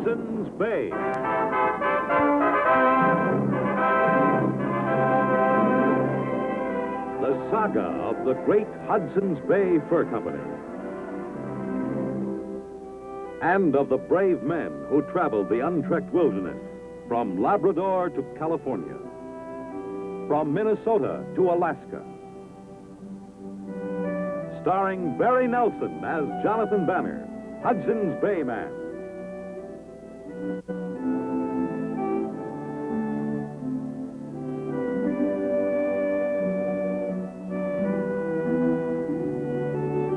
Hudson's Bay. The saga of the great Hudson's Bay Fur Company. And of the brave men who traveled the untrekked wilderness from Labrador to California, from Minnesota to Alaska. Starring Barry Nelson as Jonathan Banner, Hudson's Bay Man.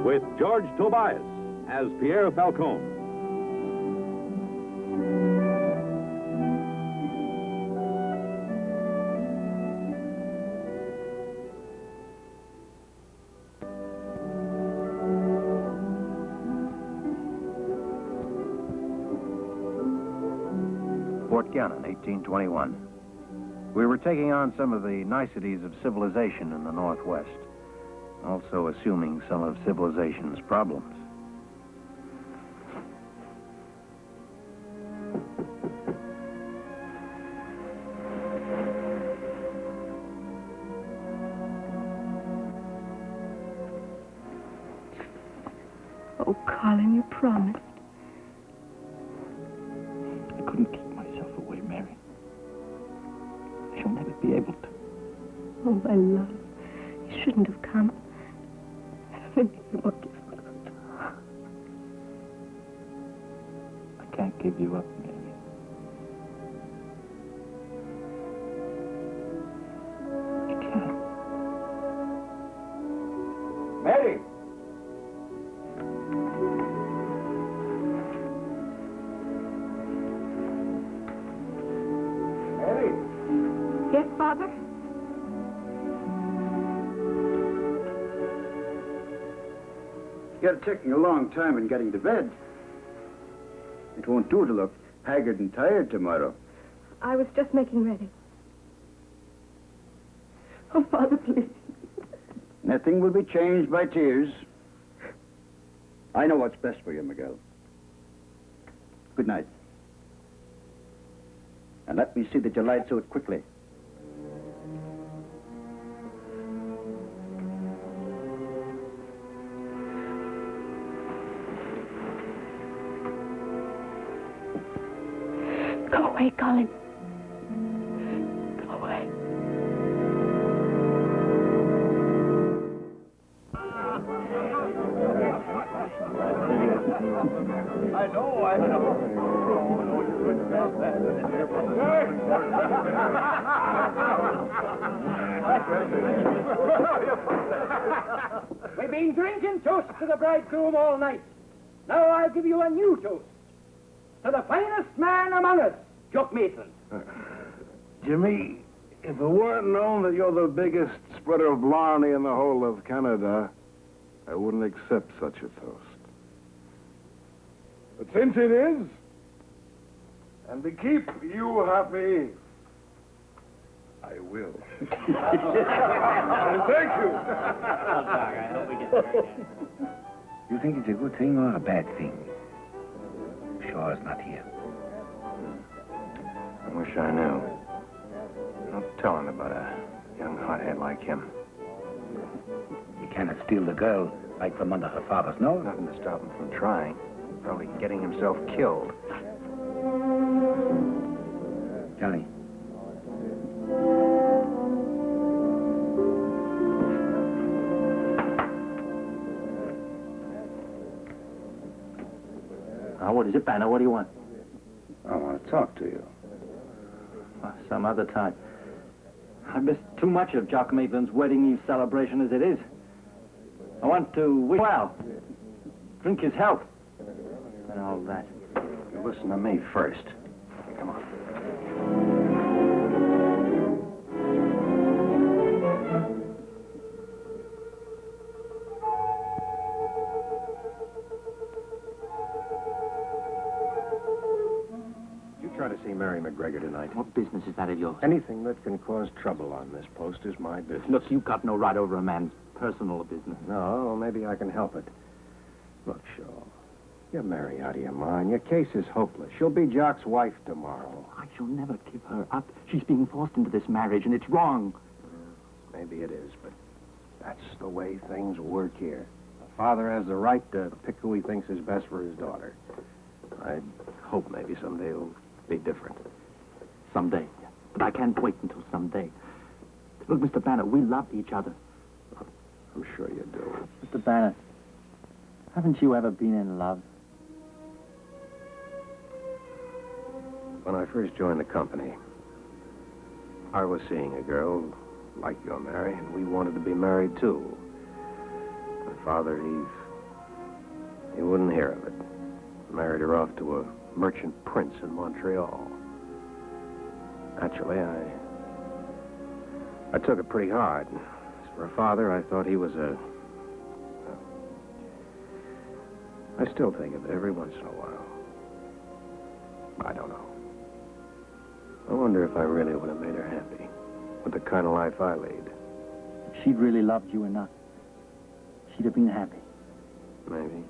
With George Tobias as Pierre Falcone. Fort Gannon, 1821. We were taking on some of the niceties of civilization in the Northwest, also assuming some of civilization's problems. Oh, Colin, you promised. I couldn't keep myself away, Mary. I shall never be able to. Oh, my love. You shouldn't have come. It makes me more difficult. I can't give you up, Mary. I can't. Mary! Yes, Father? You're taking a long time in getting to bed. It won't do to look haggard and tired tomorrow. I was just making ready. Oh, Father, please. Nothing will be changed by tears. I know what's best for you, Miguel. Good night. And let me see that you light to it quickly. Go away, Colin. Go away. I know. We've been drinking toast to the bridegroom all night. Now I'll give you a new toast. To the finest man among us, Jock Mason. Jimmy, if it weren't known that you're the biggest spreader of blarney in the whole of Canada, I wouldn't accept such a toast. But since it is, and to keep you happy, I will. And thank you. You think it's a good thing or a bad thing? Shaw's not here. I wish I knew. No telling about a young hothead like him. He cannot steal the girl right from under her father's nose. Nothing to stop him from trying. Probably getting himself killed. Johnny. What is it, Banner? What do you want? I want to talk to you. Some other time. I missed too much of Jock Maitland's wedding eve celebration as it is. I want to wish well, drink his health, and all that. You listen to me first. Come on. Try to see Mary MacGregor tonight. What business is that of yours? Anything that can cause trouble on this post is my business. Look, you've got no right over a man's personal business. No, well, maybe I can help it. Look, Shaw, Get Mary out of your mind. Your case is hopeless. She'll be Jock's wife tomorrow. I shall never give her up. She's being forced into this marriage, and it's wrong. Maybe it is, but that's the way things work here. A father has the right to pick who he thinks is best for his daughter. I hope maybe someday it'll be different. Someday. But I can't wait until someday. Look, Mr. Banner, we love each other. I'm sure you do. Mr. Banner, haven't you ever been in love? When I first joined the company, I was seeing a girl like your Mary, and we wanted to be married, too. My father, he wouldn't hear of it. Married her off to a merchant prince in Montreal. Actually, I took it pretty hard. As for a father, I thought he was I still think of it every once in a while. I don't know. I wonder if I really would have made her happy with the kind of life I lead. If she'd really loved you enough, she'd have been happy. Maybe.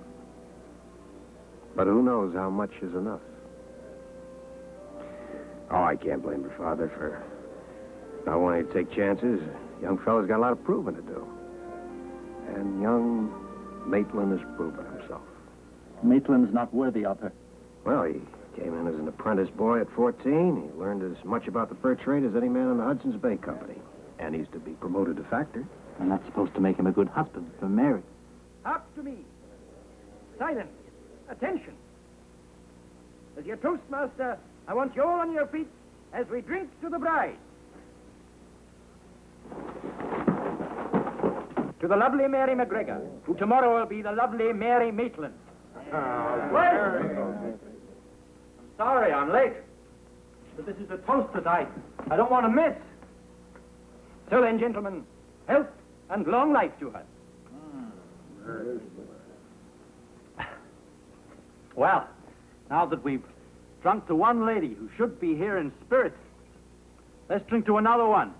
But who knows how much is enough? Oh, I can't blame her father for not wanting to take chances. Young fella's got a lot of proving to do. And young Maitland has proven himself. Maitland's not worthy of her. Well, he came in as an apprentice boy at 14. He learned as much about the fur trade as any man in the Hudson's Bay Company. And he's to be promoted to factor. And that's supposed to make him a good husband for Mary. Hark to me. Silence. Attention. As your toastmaster, I want you all on your feet as we drink to the bride. To the lovely Mary MacGregor, who tomorrow will be the lovely Mary Maitland. I'm sorry I'm late, but this is a toast that I don't want to miss. So then, gentlemen, health and long life to her. Well, now that we've drunk to one lady who should be here in spirit, let's drink to another one.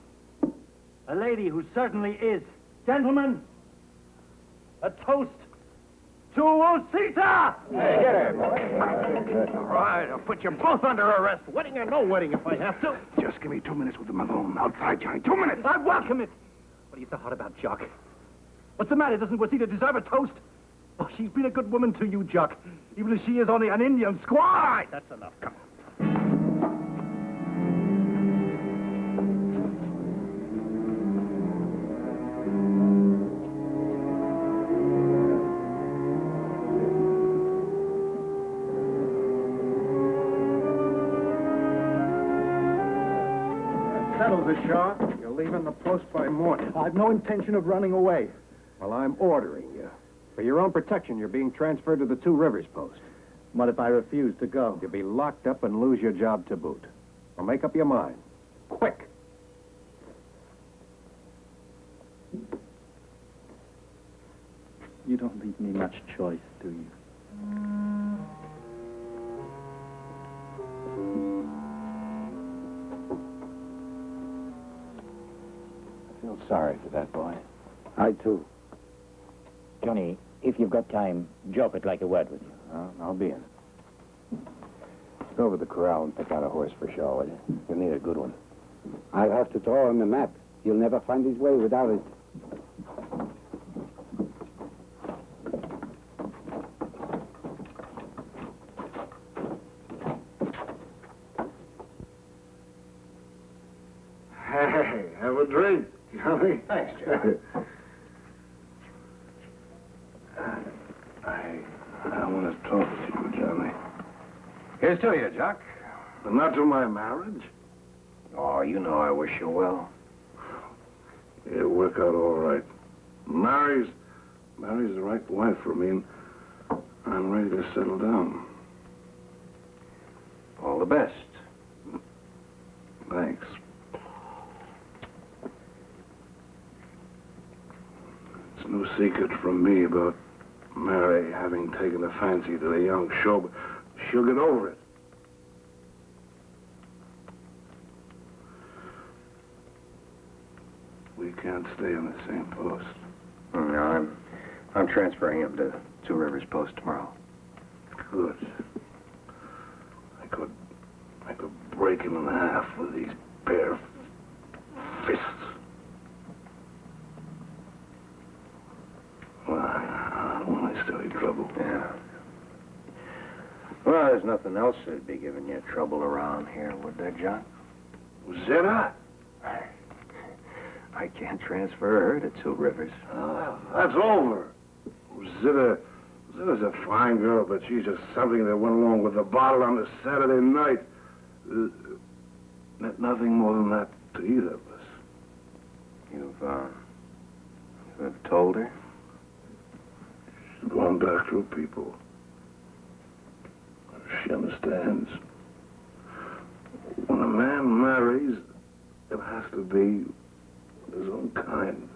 A lady who certainly is. Gentlemen, a toast to Osita! Hey, get her. All right, I'll put you both under arrest. Wedding or no wedding if I have to. Just give me 2 minutes with them alone. Outside, Johnny. 2 minutes. I welcome it. What are you so hot about, Jock? What's the matter? Doesn't Osita deserve a toast? Oh, she's been a good woman to you, Jock. Even if she is only an Indian squaw. All right, that's enough. Come on. Settles it, Shaw. You're leaving the post by morning. I've no intention of running away. Well, I'm ordering you. For your own protection, you're being transferred to the Two Rivers post. What if I refuse to go? You'll be locked up and lose your job to boot. Well, make up your mind. Quick. You don't leave me much choice, do you? I feel sorry for that boy. I, too. Johnny, if you've got time, Jock would like a word with you. I'll be in. Go over to the corral and pick out a horse for Shaw, will you? You'll need a good one. I'll have to throw him a map. He'll never find his way without it. Hey, have a drink, Johnny. Thanks, John. I want to talk to you, Johnny. Here's to you, Jock. But not to my marriage. Oh, you know I wish you well. It'll work out all right. Mary's the right wife for me, and I'm ready to settle down. All the best. Thanks. It's no secret from me about Mary having taken a fancy to the young show, but she'll get over it. We can't stay on the same post. No, I'm transferring him to Two Rivers Post tomorrow. Good. I could break him in half with these bare fists. Well, I don't want to stir any trouble. Yeah. Well, there's nothing else that'd be giving you trouble around here, would there, John? Zeta? I can't transfer her to Two Rivers. That's over. Zeta's a fine girl, but she's just something that went along with the bottle on a Saturday night. Nothing more than that to either of us. You've told her? She's gone back through people. She understands. When a man marries, it has to be his own kind.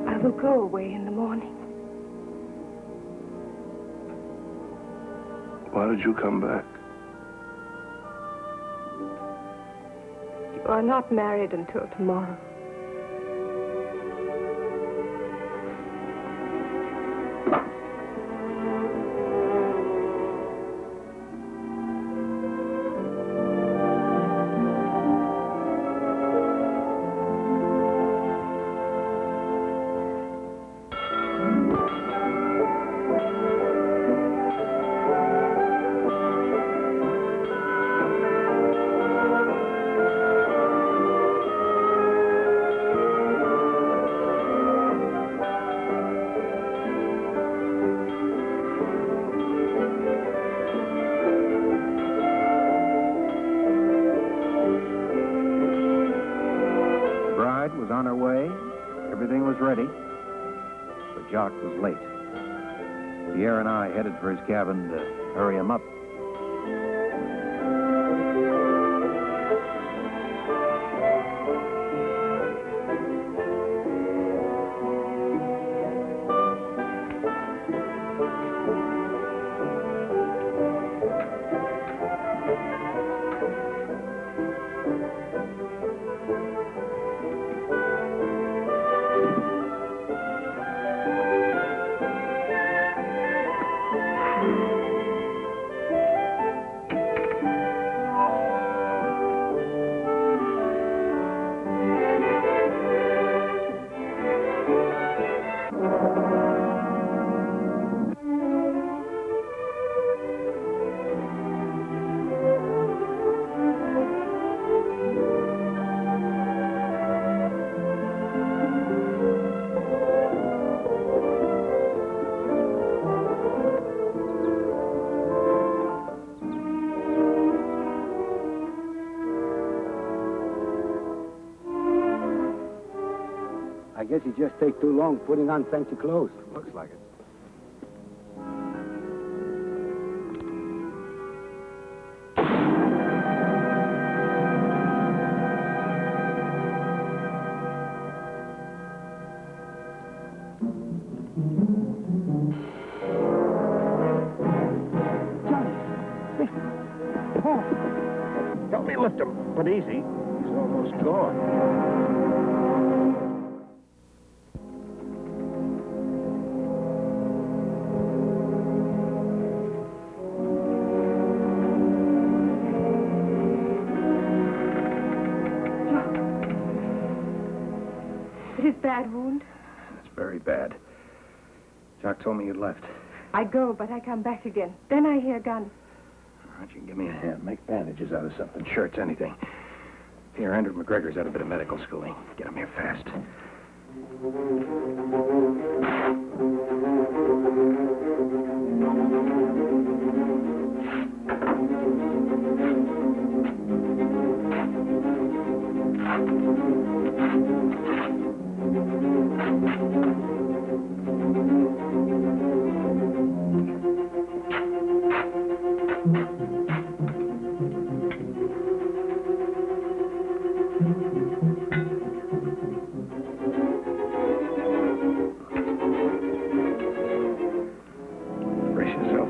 I will go away in the morning. Why did you come back? You are not married until tomorrow. On her way. Everything was ready. But Jock was late. Pierre and I headed for his cabin to hurry him up. I guess you just take too long putting on fancy clothes. Looks like it. Help me lift him, but easy. He's almost gone. Bad wound? It's very bad. Jock told me you'd left. I go, but I come back again. Then I hear guns. All right, you can give me a hand. Make bandages out of something. Shirts, anything. Pierre, Andrew MacGregor's had a bit of medical schooling. Get him here fast.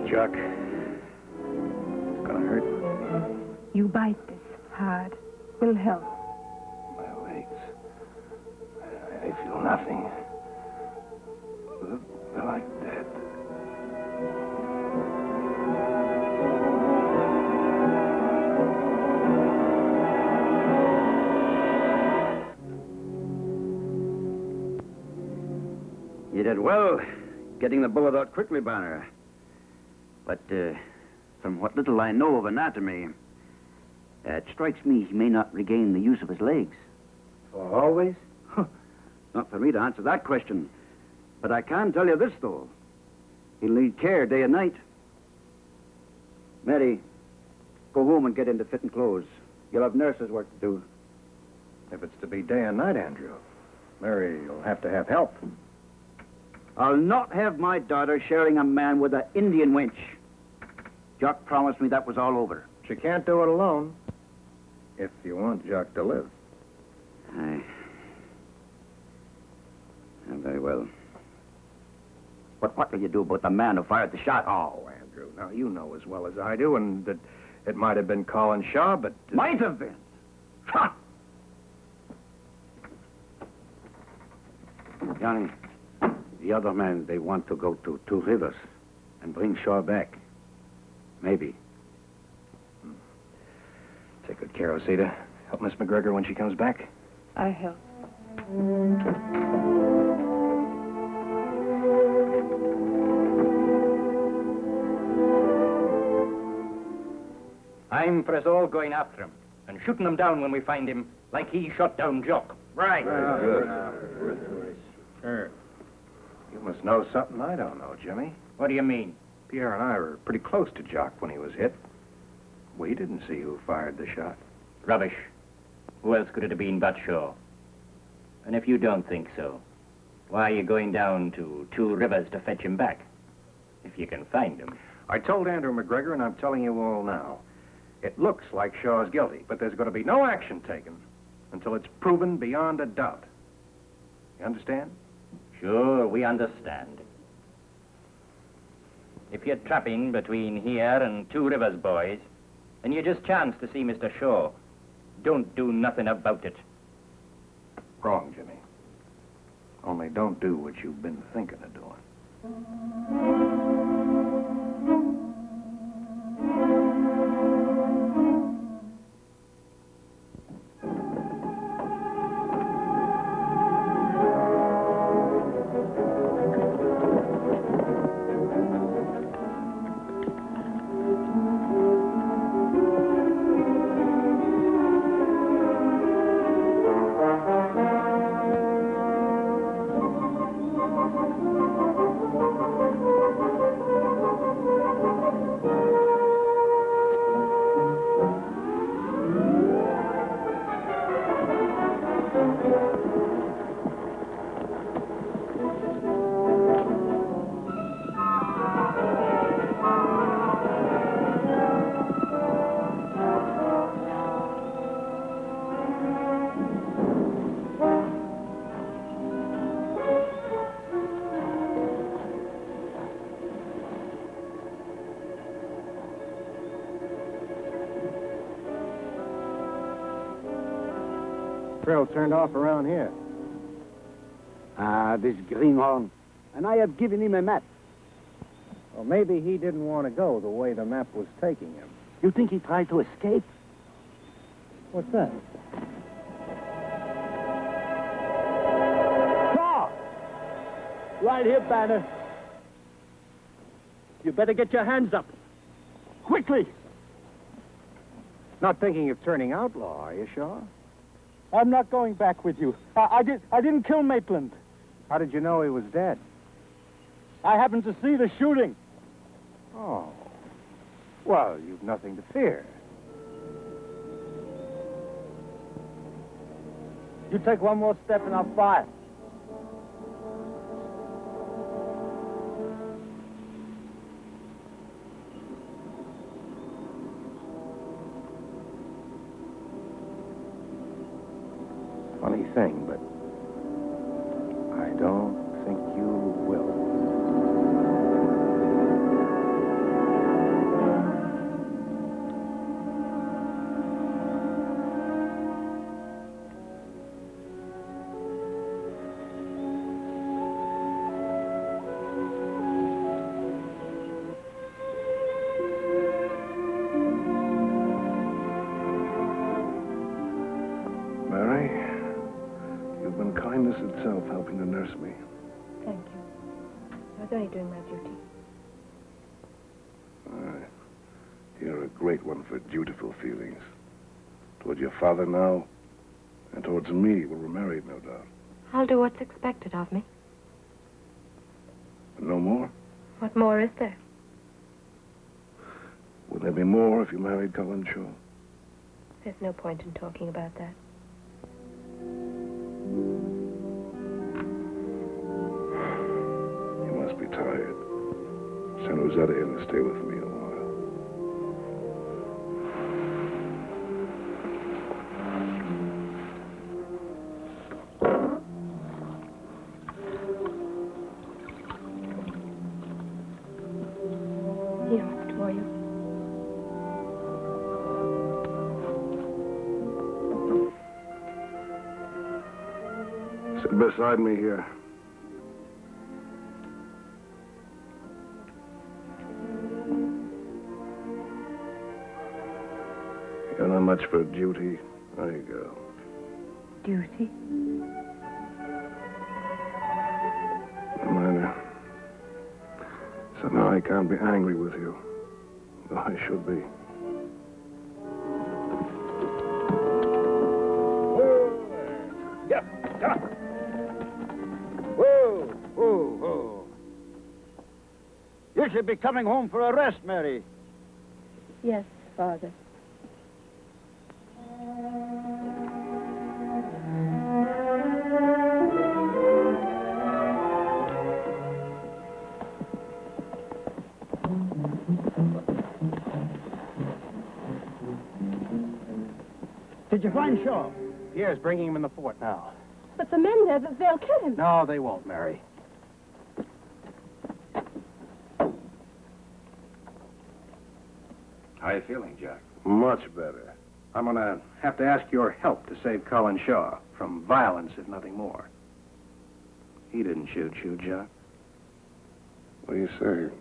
Jock. It's gonna hurt. You bite this hard. Will help. My legs. They feel nothing. They're like dead. You did well getting the bullet out quickly, Banner. But from what little I know of anatomy, it strikes me he may not regain the use of his legs. For always? Not for me to answer that question. But I can tell you this, though. He'll need care day and night. Mary, go home and get into fitting clothes. You'll have nurses' work to do. If it's to be day and night, Andrew, Mary will have to have help. I'll not have my daughter sharing a man with an Indian wench. Jock promised me that was all over. She can't do it alone. If you want Jock to live. Aye. Very well. But what will you do about the man who fired the shot? Oh, Andrew, now you know as well as I do, and that it might have been Colin Shaw, but... Might have been. Ha! Johnny, the other men, they want to go to Two Rivers and bring Shaw back. Maybe. Take good care, Osita. Help Miss MacGregor when she comes back. I help. I'm for us all going after him and shooting him down when we find him, like he shot down Jock. Right. Sure. You must know something I don't know, Jimmy. What do you mean? Pierre and I were pretty close to Jock when he was hit. We didn't see who fired the shot. Rubbish. Who else could it have been but Shaw? And if you don't think so, why are you going down to Two Rivers to fetch him back? If you can find him. I told Andrew MacGregor, and I'm telling you all now. It looks like Shaw's guilty, but there's going to be no action taken until it's proven beyond a doubt. You understand? Sure, we understand. If you're trapping between here and Two Rivers, boys, and you just chance to see Mr. Shaw, don't do nothing about it. Wrong, Jimmy. Only don't do what you've been thinking of doing. Trail turned off around here. This greenhorn. And I have given him a map. Well, maybe he didn't want to go the way the map was taking him. You think he tried to escape? What's that? Shaw! Right here, Banner. You better get your hands up. Quickly! Not thinking of turning outlaw, are you, Shaw? I'm not going back with you. I didn't kill Maitland. How did you know he was dead? I happened to see the shooting. Oh. Well, you've nothing to fear. You take one more step and I'll fire. Funny thing, but I don't think you will. yourself helping to nurse me. Thank you. I was only doing my duty. You're a great one for dutiful feelings. Toward your father now, and towards me when we're married, no doubt. I'll do what's expected of me. And no more? What more is there? Would there be more if you married Colin Shaw? There's no point in talking about that. You must be tired. Send Rosetta in to stay with me a while. He asked for you. Sit beside me here. You're not much for duty. There you go. Duty? No matter. So now I can't be angry with you. Though I should be. Whoa, whoa, whoa. You should be coming home for a rest, Mary. Yes, Father. Did you find Shaw? Pierre's bringing him in the fort now. But the men there, they'll kill him. No, they won't, Mary. How are you feeling, Jack? Much better. I'm gonna have to ask your help to save Colin Shaw from violence, if nothing more. He didn't shoot you, Jack. What do you say?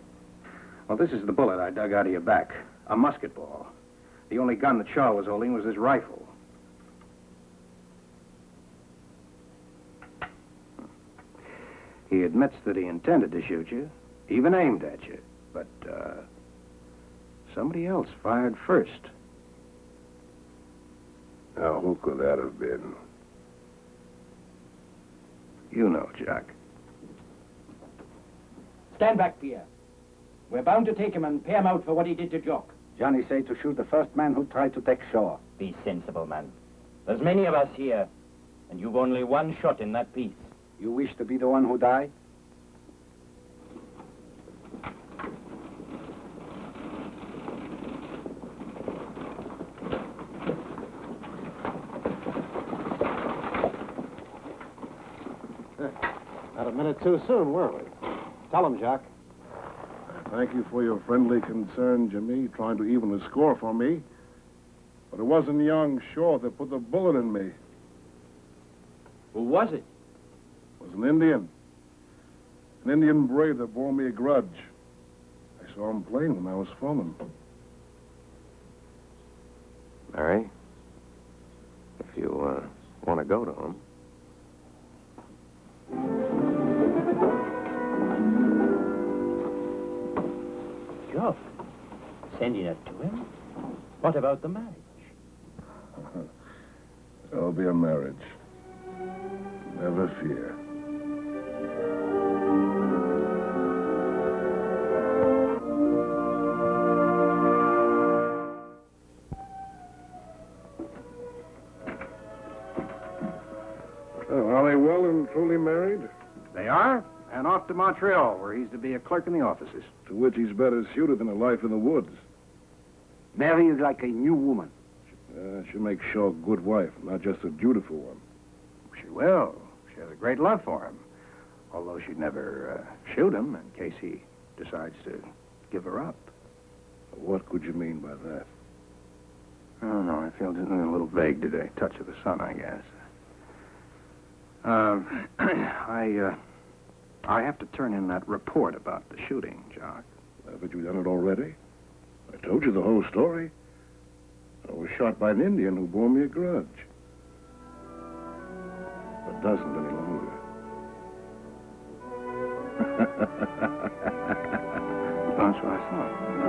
Well, this is the bullet I dug out of your back. A musket ball. The only gun that Shaw was holding was his rifle. He admits that he intended to shoot you, even aimed at you. But, somebody else fired first. Now, who could that have been? You know, Jack. Stand back, Pierre. We're bound to take him and pay him out for what he did to Jock. Johnny say to shoot the first man who tried to take Shaw. Be sensible, man. There's many of us here, and you've only one shot in that piece. You wish to be the one who died? Not a minute too soon, were we? Tell him, Jack. Thank you for your friendly concern, Jimmy, trying to even the score for me. But it wasn't young Shaw that put the bullet in me. Who was it? It was an Indian. An Indian brave that bore me a grudge. I saw him plain when I was foreman. Mary, if you want to go to him. Sure. Sending it to him? What about the marriage? There'll be a marriage. Never fear. Are they well and truly married? They are, and off to Montreal, where he's to be a clerk in the offices. To which he's better suited than a life in the woods. Mary is like a new woman. She'll make Shaw a good wife, not just a dutiful one. She will. She has a great love for him. Although she'd never shoot him in case he decides to give her up. What could you mean by that? I don't know. I feel just a little vague today. Touch of the sun, I guess. I have to turn in that report about the shooting, Jock. Haven't you done it already? I told you the whole story. I was shot by an Indian who bore me a grudge. But doesn't any longer. That's what I thought.